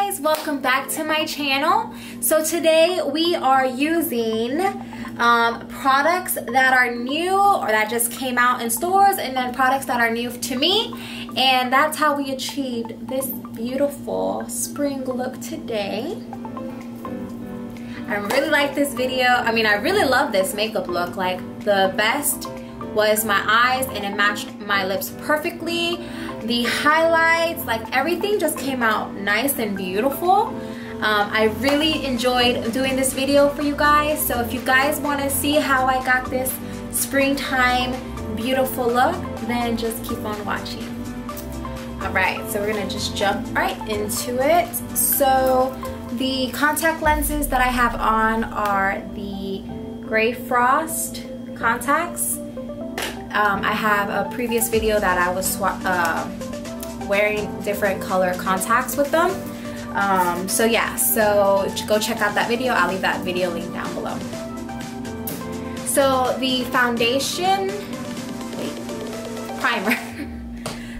guys, welcome back to my channel. So today we are using products that are new or that just came out in stores, and then products that are new to me, and that's how we achieved this beautiful spring look today. I really like this video. I mean, I really love this makeup look. Like, the best was my eyes, and it matched my lips perfectly. The highlights, like everything just came out nice and beautiful. I really enjoyed doing this video for you guys. So if you guys want to see how I got this springtime beautiful look, then just keep on watching. Alright, so we're gonna just jump right into it. So the contact lenses that I have on are the Gray Frost contacts. I have a previous video that I was wearing different color contacts with them. So yeah, so go check out that video. I'll leave that video link down below. So the foundation, primer.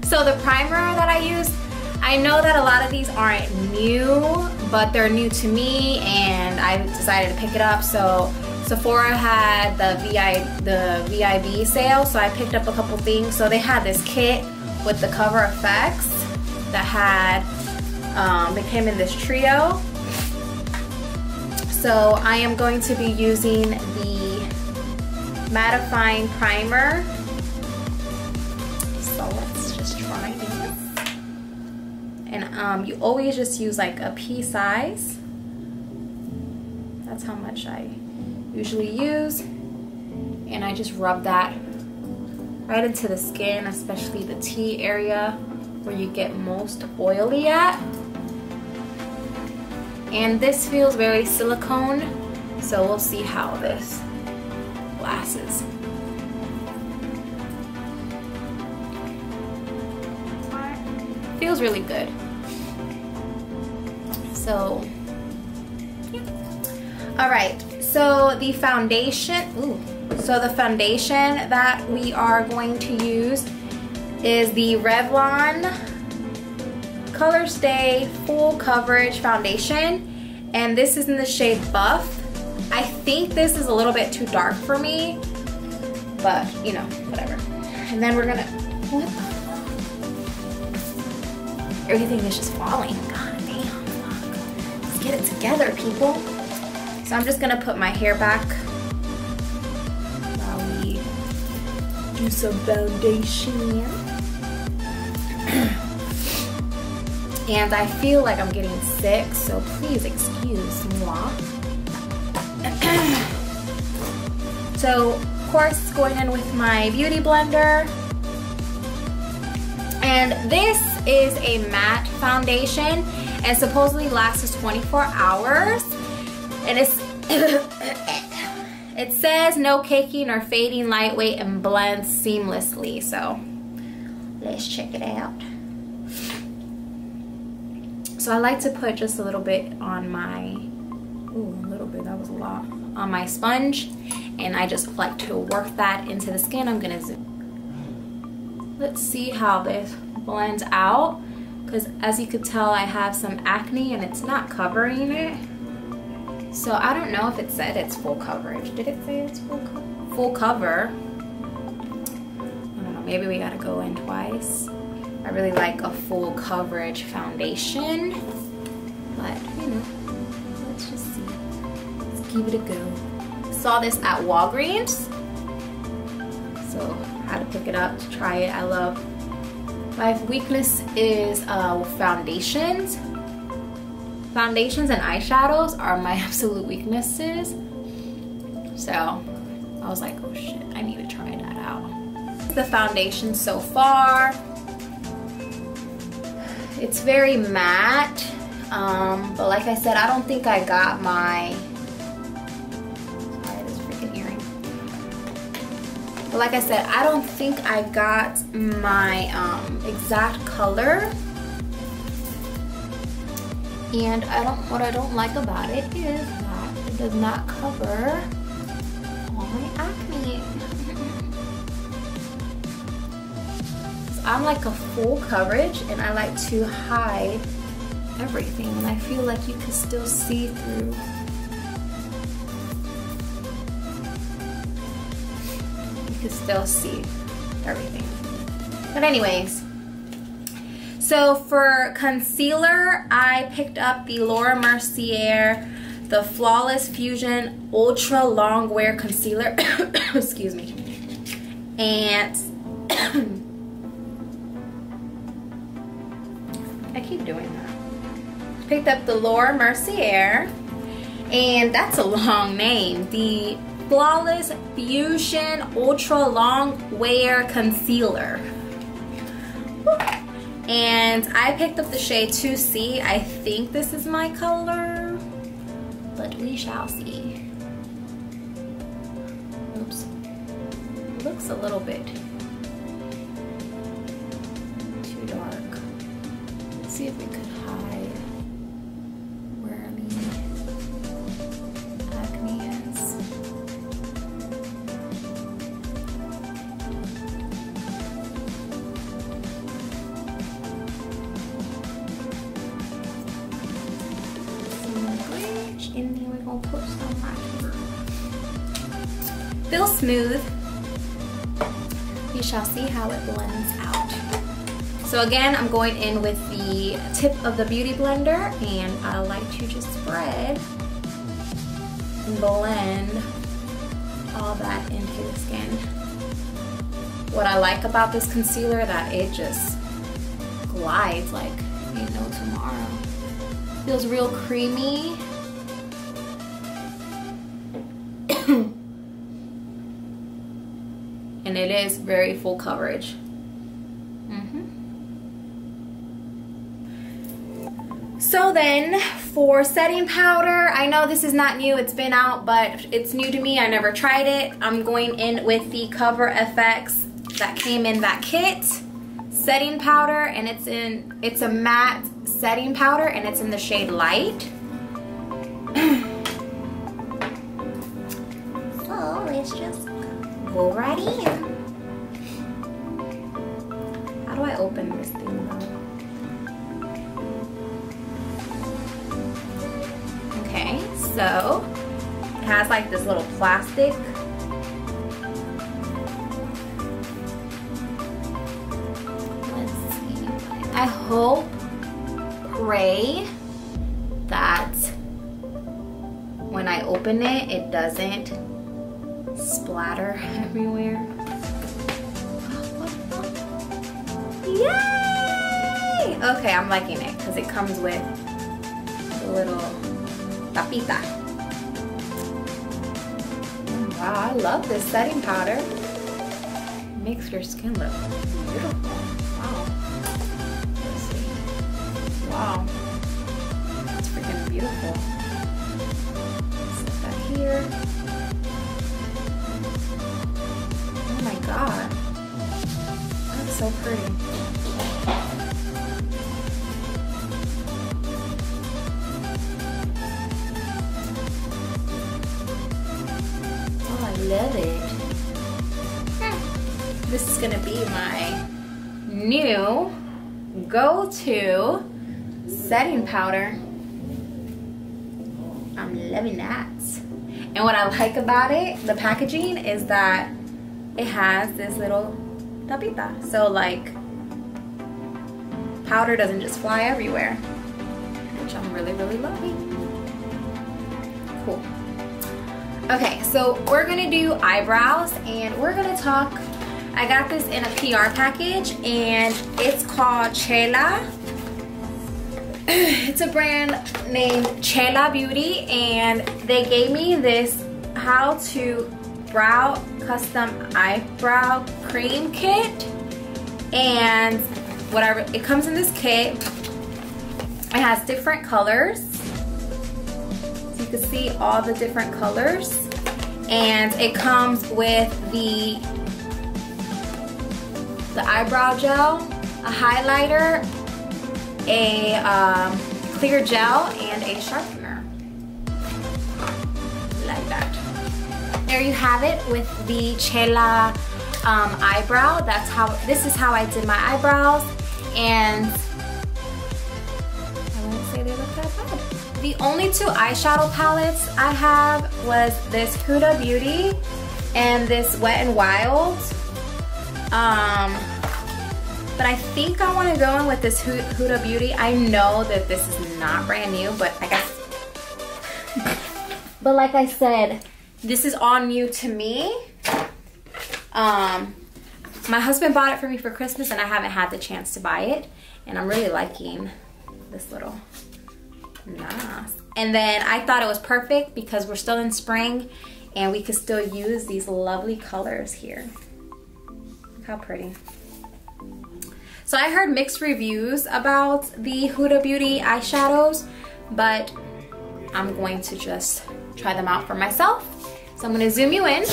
So the primer that I use, I know that a lot of these aren't new, but they're new to me, and I decided to pick it up. So Sephora had the VIB sale, so I picked up a couple things. So they had this kit with the cover effects that had, they came in this trio. So I am going to be using the mattifying primer. So let's just try this. And you always just use like a pea size. That's how much I usually use, and I just rub that right into the skin, especially the T area where you get most oily at. And this feels very silicone, so we'll see how this lasts. Feels really good. So yeah. All right. So the foundation, so the foundation that we are going to use is the Revlon Colorstay Full Coverage Foundation, and this is in the shade Buff. I think this is a little bit too dark for me, but you know, whatever. And then we're gonna, what the? Everything is just falling. God damn, let's get it together, people. So I'm just gonna put my hair back while we do some foundation. And I feel like I'm getting sick, so please excuse moi. So of course, going in with my beauty blender. And this is a matte foundation, and supposedly lasts 24 hours. And it says no caking or fading, lightweight, and blends seamlessly. So let's check it out. So I like to put just a little bit on my, a little bit, that was a lot, on my sponge, and I just like to work that into the skin. I'm gonna zoom. Let's see how this blends out, because as you could tell, I have some acne and it's not covering it. So I don't know if it said it's full coverage. Did it say it's full cover? I don't know, maybe we gotta go in twice. I really like a full coverage foundation, but you know, let's just see. Let's give it a go. Saw this at Walgreens, so I had to pick it up to try it. I love, my weakness is foundations. Foundations and eyeshadows are my absolute weaknesses. So I was like, oh shit, I need to try that out. The foundation so far, it's very matte, but like I said, I don't think I got my, sorry, this freaking earring. But like I said, I don't think I got my exact color. And what I don't like about it is that it does not cover all my acne. So I'm like a full coverage, and I like to hide everything, and I feel like you can still see through. You can still see everything. But anyways, so for concealer, I picked up the Laura Mercier, the Flawless Fusion Ultra Long Wear Concealer. Excuse me. And I keep doing that. Picked up the Laura Mercier, and that's a long name. The Flawless Fusion Ultra Long Wear Concealer. And I picked up the shade 2C. I think this is my color, but we shall see. Oops. It looks a little bit too dark. Let's see if we could hide where the acne is. And then we're gonna put some right here. Feels smooth. We shall see how it blends out. So again, I'm going in with the tip of the Beauty Blender, and I like to just spread and blend all that into the skin. What I like about this concealer, that it just glides like ain't no tomorrow. Feels real creamy. And it is very full coverage. So then for setting powder, I know this is not new, it's been out, but it's new to me. I never tried it. I'm going in with the Cover FX that came in that kit setting powder, and it's a matte setting powder, and it's in the shade Light. So let's just go right in. How do I open this thing though? Okay, so it has like this little plastic. Let's see. I hope, pray that when I open it, it doesn't splatter everywhere. Yay! Okay, I'm liking it because it comes with the little tapita. Oh, wow, I love this setting powder. It makes your skin look beautiful. Wow. Let's see. Wow. That's freaking beautiful. Set that here. Oh my god. That's so pretty. Love it. This is gonna be my new go-to setting powder. I'm loving that. And what I like about it, the packaging, is that it has this little tapita. So like, powder doesn't just fly everywhere, which I'm really, really loving. Cool. Okay, so we're gonna do eyebrows, and we're gonna talk. I got this in a PR package, and it's called Chella. It's a brand named Chella Beauty, and they gave me this how to brow custom eyebrow cream kit. And whatever, it comes in this kit. It has different colors. You can see all the different colors, and it comes with the eyebrow gel, a highlighter, a clear gel, and a sharpener. Like that. There you have it with the Chella eyebrow. This is how I did my eyebrows, and I won't The only two eyeshadow palettes I have was this Huda Beauty and this Wet n Wild. But I think I want to go in with this Huda Beauty. I know that this is not brand new, but I guess. But like I said, this is all new to me. My husband bought it for me for Christmas and I haven't had the chance to buy it. And I'm really liking this little mask. And then I thought it was perfect because we're still in spring and we could still use these lovely colors here. Look how pretty. So I heard mixed reviews about the Huda Beauty eyeshadows, but I'm going to just try them out for myself. So I'm going to zoom you in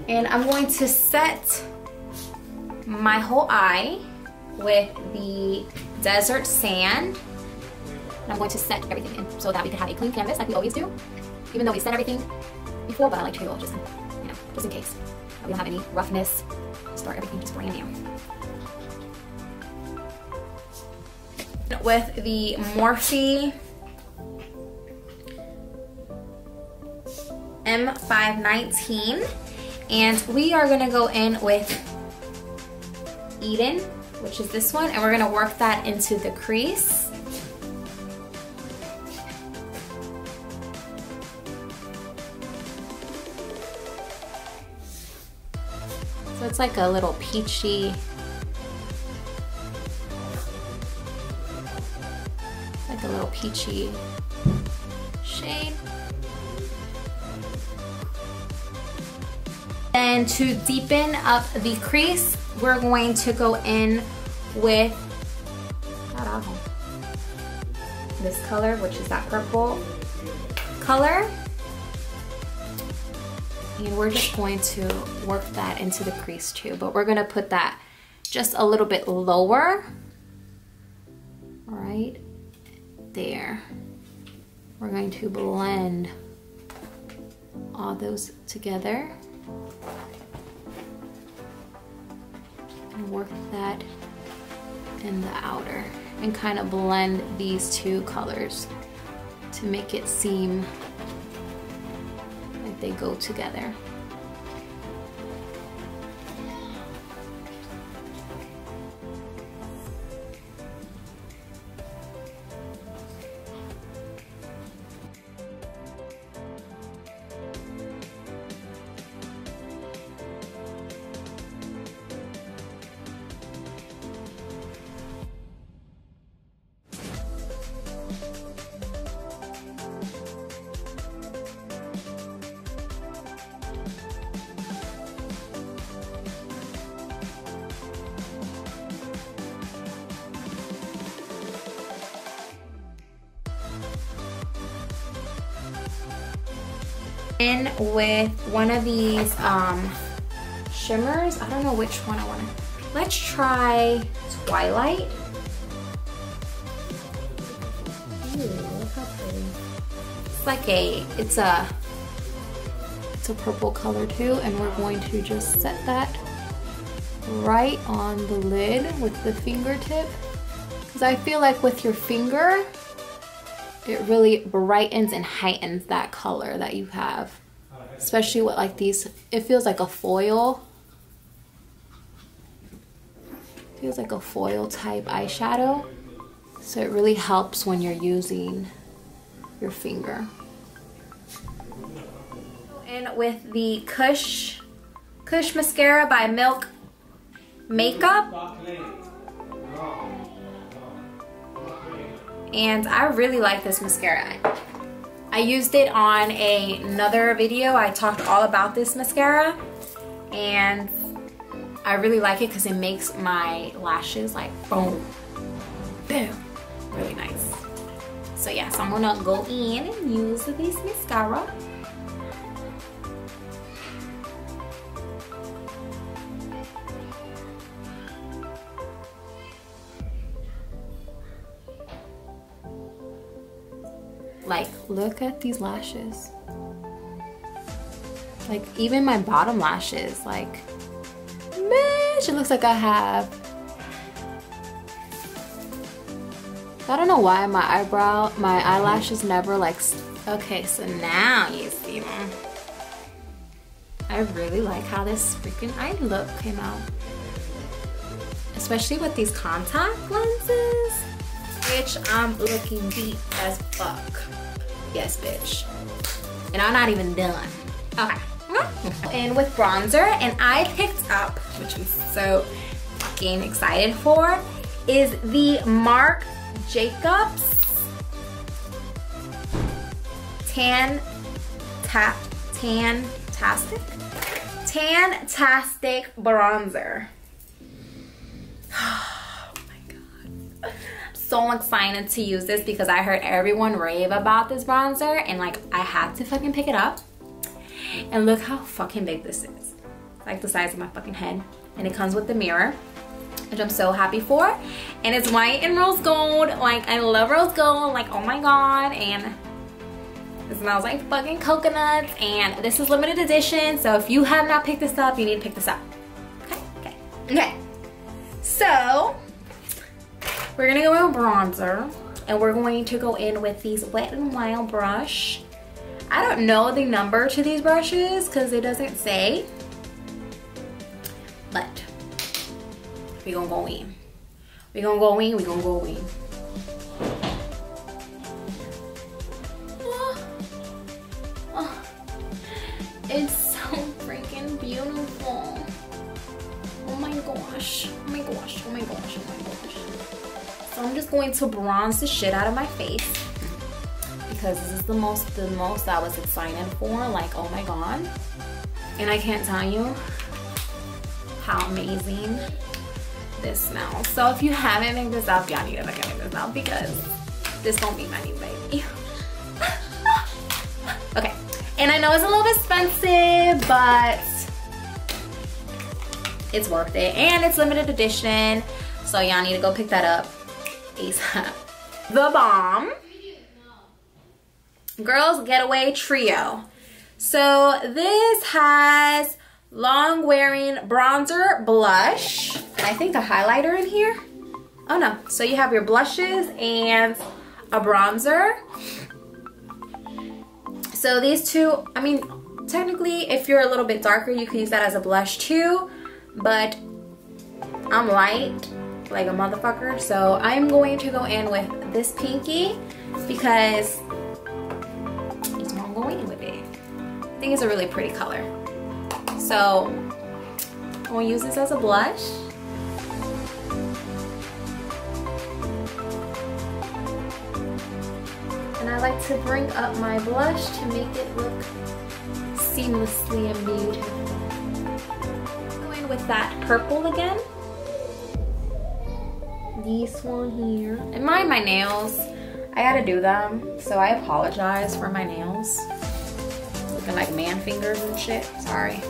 and I'm going to set my whole eye with the Desert Sand. And I'm going to set everything in so that we can have a clean canvas like we always do. Even though we set everything before, but I like to do just in, you know, just in case we don't have any roughness. Start everything just brand new. With the Morphe M519, and we are gonna go in with Eden, which is this one, and we're gonna work that into the crease. So it's like a little peachy, shade. And to deepen up the crease, we're going to go in with this color, which is that purple color. And we're just going to work that into the crease too, but we're gonna put that just a little bit lower, right there. We're going to blend all those together and work that in the outer and kind of blend these two colors to make it seem like they go together. In with one of these shimmers. I don't know which one I want to. Let's try Twilight. Ooh, look how pretty. It's like it's a purple color too, and we're going to just set that right on the lid with the fingertip, because I feel like with your finger it really brightens and heightens that color that you have, especially with like these. It feels like a foil. Feels like a foil type eyeshadow, so it really helps when you're using your finger. And with the Kush mascara by Milk Makeup. And I really like this mascara. I used it on another video. I talked all about this mascara, and I really like it because it makes my lashes like boom, boom, really nice. So yeah, so I'm gonna go in and use this mascara. Like, look at these lashes. Like, even my bottom lashes, like, man, it looks like I have I don't know why my eyelashes never like, okay, so now you see them. I really like how this freaking eye look came out. Especially with these contact lenses. Bitch, I'm looking deep as fuck. Yes, bitch. And I'm not even done. Okay. And with bronzer, and I picked up, which I'm so fucking excited for, is the Marc Jacobs Tan-tasic bronzer. Oh my god. I'm so excited to use this because I heard everyone rave about this bronzer and like I had to fucking pick it up. And look how fucking big this is. Like the size of my fucking head. And it comes with the mirror, which I'm so happy for. And it's white and rose gold. Like I love rose gold. Like oh my god. And it smells like fucking coconuts. And this is limited edition. So if you have not picked this up, you need to pick this up. Okay. So we're gonna go in bronzer. And we're going to go in with these Wet n Wild brush. I don't know the number to these brushes because it doesn't say. But we're gonna go in. We're gonna go in, we're gonna go in. Oh, it's so freaking beautiful. Oh my gosh. Oh my gosh. Oh my gosh. Oh my gosh. So I'm just going to bronze the shit out of my face. Because this is the most I was excited for. Like, oh my god. And I can't tell you how amazing this smells. So if you haven't picked this up, y'all need to pick this up because this don't be my new baby. Okay, and I know it's a little bit expensive, but it's worth it. And it's limited edition, so y'all need to go pick that up ASAP. The Balm Girls Getaway Trio. So this has long wearing bronzer, blush, and I think a highlighter in here. Oh no, so you have your blushes and a bronzer. So these two, I mean, technically if you're a little bit darker, you could use that as a blush too, but I'm light like a motherfucker, so I'm going to go in with this pinky because it's what I'm going in with it. I think it's a really pretty color. So I'm going to use this as a blush. And I like to bring up my blush to make it look seamlessly and beautiful. Going with that purple again. This one here. And my nails, I gotta do them, so I apologize for my nails. Looking like man fingers and shit, sorry.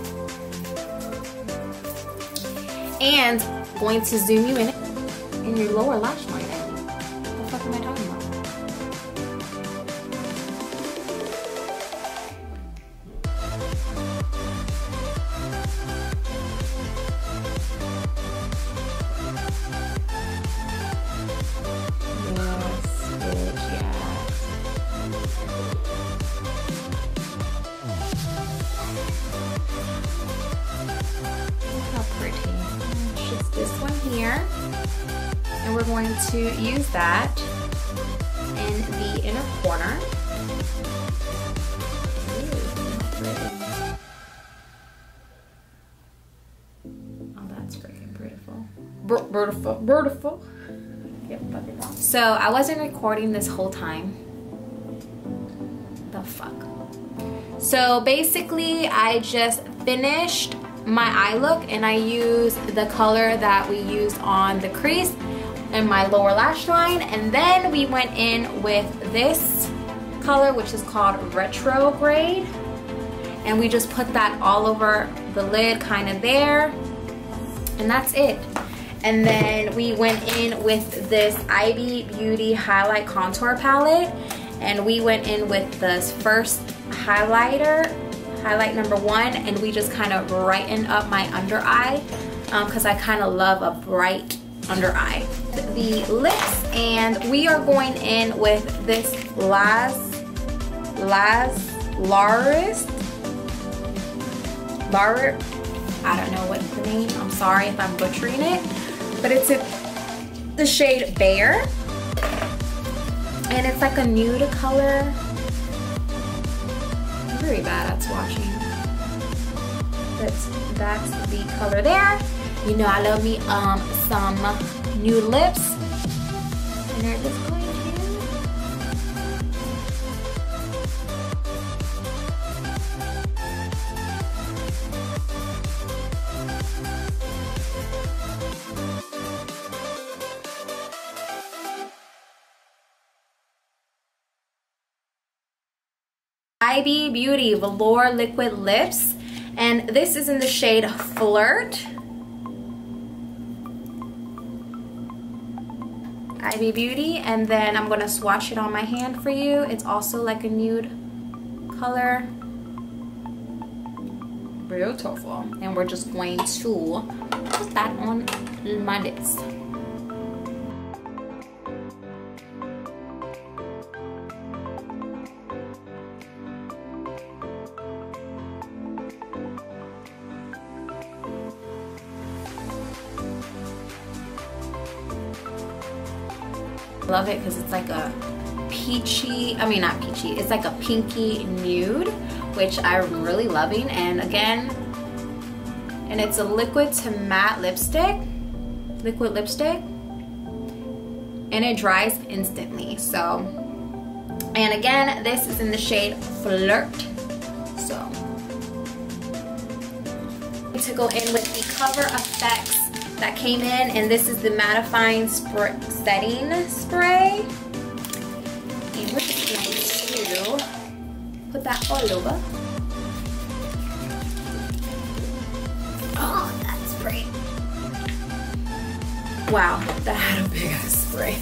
And I'm going to zoom you in your lower lash line. What the fuck am I talking about? And we're going to use that in the inner corner. Oh, that's freaking beautiful. Beautiful. Yep, so I wasn't recording this whole time. The fuck. So basically, I just finished my eye look and I used the color that we used on the crease and my lower lash line, and then we went in with this color which is called Retrograde, and we just put that all over the lid kind of there, and that's it. And then we went in with this IBY Beauty highlight contour palette, and we went in with this first highlight number 1, and we just kind of brightened up my under eye because I kind of love a bright under eye. The lips, and we are going in with this Laritzy, I don't know what the name, I'm sorry if I'm butchering it, but it's the shade Bear, and it's like a nude color. I'm very bad at swatching, but that's the color there. You know I love me some nude lips, and they're just going to IBY Beauty Velour Liquid Lips, and this is in the shade Flirt. IBY Beauty, and then I'm gonna swatch it on my hand for you. It's also like a nude color. Beautiful. And we're just going to put that on my lips. Love it because it's like a peachy, I mean not peachy, it's like a pinky nude, which I'm really loving. And again, and it's a liquid to matte lipstick, liquid lipstick, and it dries instantly. So, and again, this is in the shade Flirt. So, to go in with the Cover FX that came in, and this is the mattifying setting spray, and we're just going to put that all over. Oh, that's great. Wow, that had a big ass spray.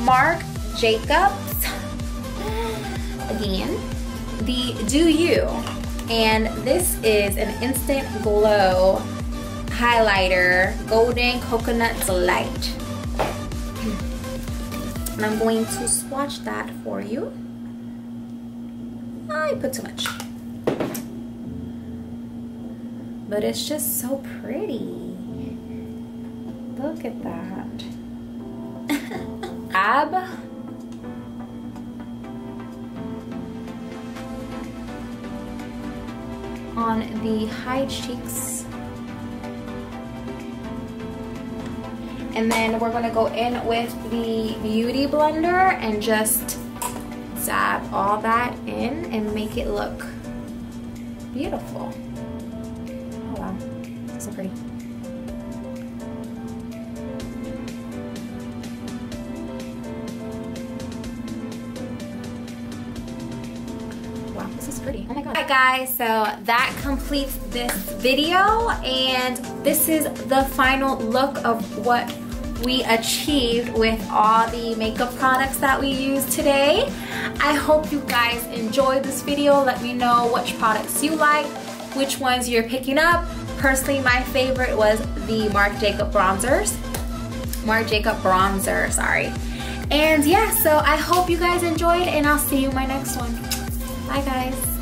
Marc Jacobs, again, the Do You. And this is an instant glow highlighter, Golden Coconut Delight. And I'm going to swatch that for you. I put too much. But it's just so pretty. Look at that. On the high cheeks, and then we're going to go in with the beauty blender and just dab all that in and make it look beautiful. Oh wow, so pretty. Wow, this is pretty. Oh my god. Alright guys, so that completes this video, and this is the final look of what we achieved with all the makeup products that we used today. I hope you guys enjoyed this video. Let me know which products you like, which ones you're picking up. Personally, my favorite was the Marc Jacobs bronzer, sorry. And yeah, so I hope you guys enjoyed, and I'll see you in my next one. Bye guys.